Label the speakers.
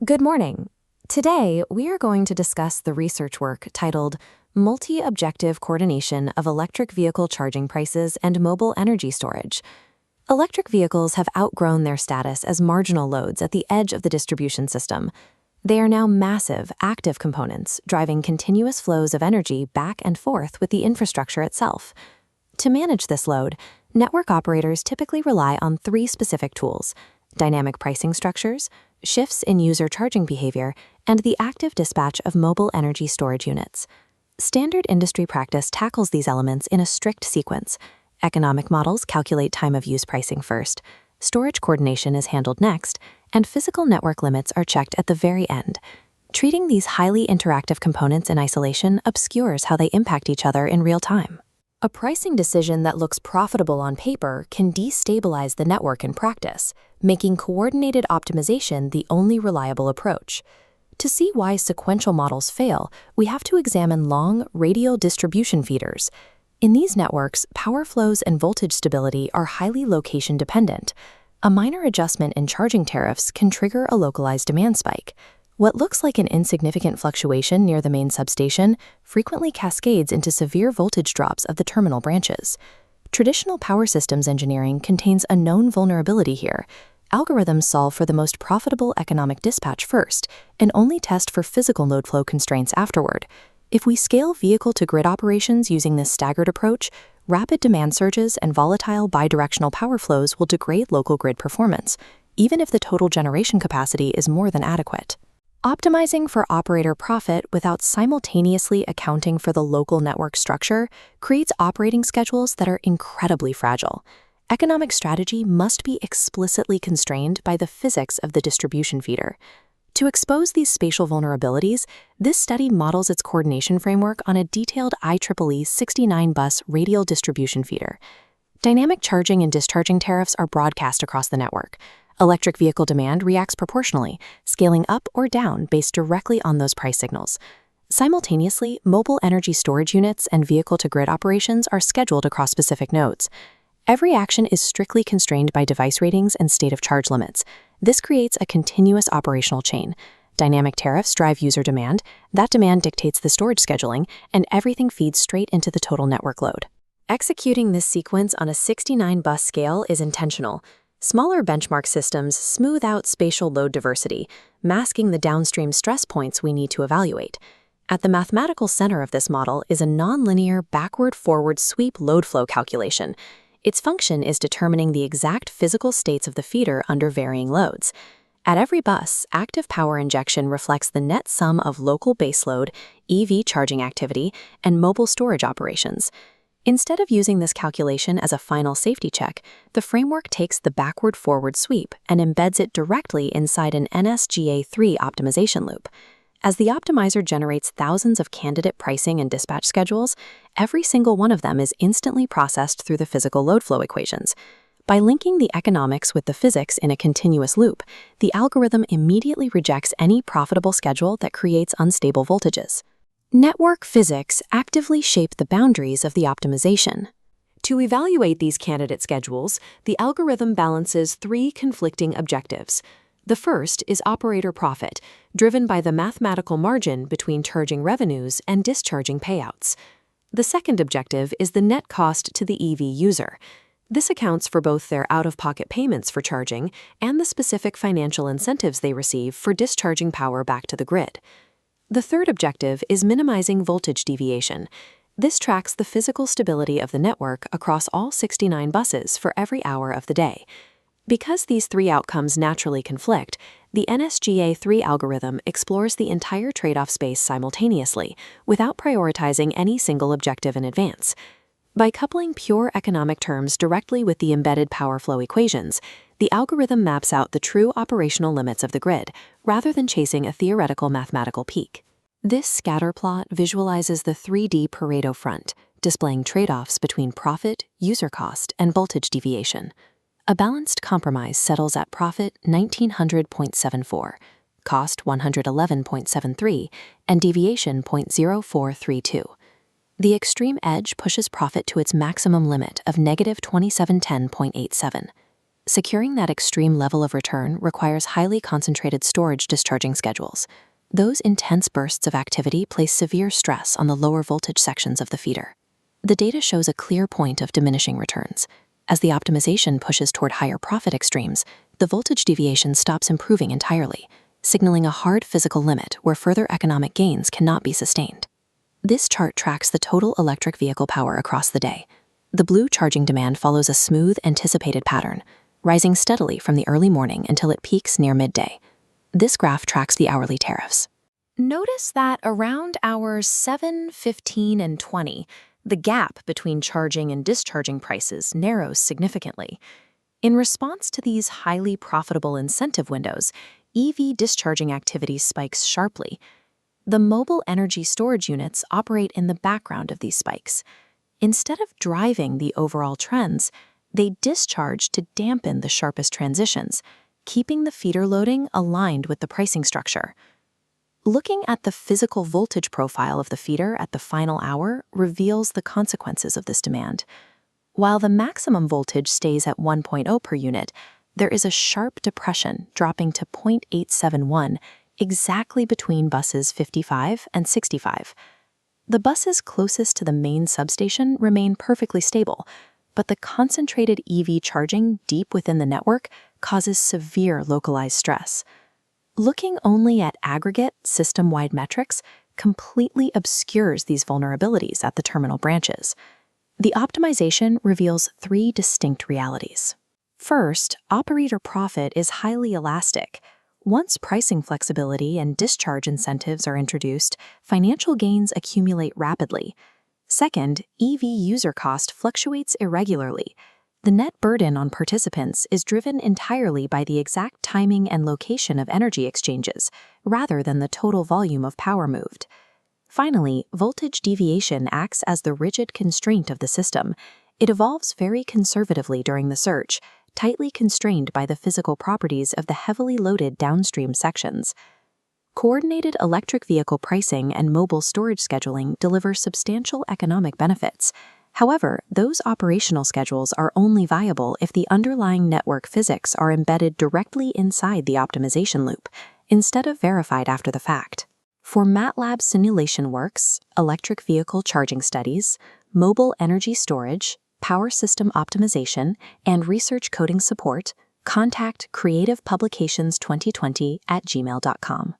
Speaker 1: Good morning. Today, we are going to discuss the research work titled Multi-Objective Coordination of Electric Vehicle Charging Prices and Mobile Energy Storage. Electric vehicles have outgrown their status as marginal loads at the edge of the distribution system. They are now massive, active components, driving continuous flows of energy back and forth with the infrastructure itself. To manage this load, network operators typically rely on three specific tools: dynamic pricing structures, shifts in user charging behavior, and the active dispatch of mobile energy storage units. Standard industry practice tackles these elements in a strict sequence. Economic models calculate time-of-use pricing first, storage coordination is handled next, and physical network limits are checked at the very end. Treating these highly interactive components in isolation obscures how they impact each other in real time. A pricing decision that looks profitable on paper can destabilize the network in practice, making coordinated optimization the only reliable approach. To see why sequential models fail, we have to examine long, radial distribution feeders. In these networks, power flows and voltage stability are highly location-dependent. A minor adjustment in charging tariffs can trigger a localized demand spike. What looks like an insignificant fluctuation near the main substation frequently cascades into severe voltage drops of the terminal branches. Traditional power systems engineering contains a known vulnerability here. Algorithms solve for the most profitable economic dispatch first, and only test for physical load flow constraints afterward. If we scale vehicle-to-grid operations using this staggered approach, rapid demand surges and volatile bidirectional power flows will degrade local grid performance, even if the total generation capacity is more than adequate. Optimizing for operator profit without simultaneously accounting for the local network structure creates operating schedules that are incredibly fragile. Economic strategy must be explicitly constrained by the physics of the distribution feeder. To expose these spatial vulnerabilities, this study models its coordination framework on a detailed IEEE 69-bus radial distribution feeder. Dynamic charging and discharging tariffs are broadcast across the network. Electric vehicle demand reacts proportionally, scaling up or down based directly on those price signals. Simultaneously, mobile energy storage units and vehicle-to-grid operations are scheduled across specific nodes. Every action is strictly constrained by device ratings and state of charge limits. This creates a continuous operational chain. Dynamic tariffs drive user demand, that demand dictates the storage scheduling, and everything feeds straight into the total network load. Executing this sequence on a 69-bus scale is intentional. Smaller benchmark systems smooth out spatial load diversity, masking the downstream stress points we need to evaluate. At the mathematical center of this model is a nonlinear backward-forward sweep load flow calculation. Its function is determining the exact physical states of the feeder under varying loads. At every bus, active power injection reflects the net sum of local baseload, EV charging activity, and mobile storage operations. Instead of using this calculation as a final safety check, the framework takes the backward-forward sweep and embeds it directly inside an NSGA-III optimization loop. As the optimizer generates thousands of candidate pricing and dispatch schedules, every single one of them is instantly processed through the physical load flow equations. By linking the economics with the physics in a continuous loop, the algorithm immediately rejects any profitable schedule that creates unstable voltages. Network physics actively shape the boundaries of the optimization. To evaluate these candidate schedules, the algorithm balances three conflicting objectives. The first is operator profit, driven by the mathematical margin between charging revenues and discharging payouts. The second objective is the net cost to the EV user. This accounts for both their out-of-pocket payments for charging and the specific financial incentives they receive for discharging power back to the grid. The third objective is minimizing voltage deviation. This tracks the physical stability of the network across all 69 buses for every hour of the day. Because these three outcomes naturally conflict, the NSGA-III algorithm explores the entire trade-off space simultaneously, without prioritizing any single objective in advance. By coupling pure economic terms directly with the embedded power flow equations, the algorithm maps out the true operational limits of the grid, rather than chasing a theoretical mathematical peak. This scatter plot visualizes the 3D Pareto front, displaying trade-offs between profit, user cost, and voltage deviation. A balanced compromise settles at profit 1900.74, cost 111.73, and deviation 0.0432. The extreme edge pushes profit to its maximum limit of negative 2710.87. Securing that extreme level of return requires highly concentrated storage discharging schedules. Those intense bursts of activity place severe stress on the lower voltage sections of the feeder. The data shows a clear point of diminishing returns. As the optimization pushes toward higher profit extremes, the voltage deviation stops improving entirely, signaling a hard physical limit where further economic gains cannot be sustained. This chart tracks the total electric vehicle power across the day. The blue charging demand follows a smooth, anticipated pattern, rising steadily from the early morning until it peaks near midday. This graph tracks the hourly tariffs. Notice that around hours 7, 15, and 20, the gap between charging and discharging prices narrows significantly. In response to these highly profitable incentive windows, EV discharging activity spikes sharply. The mobile energy storage units operate in the background of these spikes. Instead of driving the overall trends, they discharge to dampen the sharpest transitions, keeping the feeder loading aligned with the pricing structure. Looking at the physical voltage profile of the feeder at the final hour reveals the consequences of this demand. While the maximum voltage stays at 1.0 per unit, there is a sharp depression dropping to 0.871 exactly between buses 55 and 65. The buses closest to the main substation remain perfectly stable, but the concentrated EV charging deep within the network causes severe localized stress. Looking only at aggregate, system-wide metrics completely obscures these vulnerabilities at the terminal branches. The optimization reveals three distinct realities. First, operator profit is highly elastic. Once pricing flexibility and discharge incentives are introduced, financial gains accumulate rapidly. Second, EV user cost fluctuates irregularly. The net burden on participants is driven entirely by the exact timing and location of energy exchanges, rather than the total volume of power moved. Finally, voltage deviation acts as the rigid constraint of the system. It evolves very conservatively during the surge, tightly constrained by the physical properties of the heavily loaded downstream sections. Coordinated electric vehicle pricing and mobile storage scheduling deliver substantial economic benefits. However, those operational schedules are only viable if the underlying network physics are embedded directly inside the optimization loop, instead of verified after the fact. For MATLAB simulation works, electric vehicle charging studies, mobile energy storage, power system optimization, and research coding support, contact creativepublications2020@gmail.com.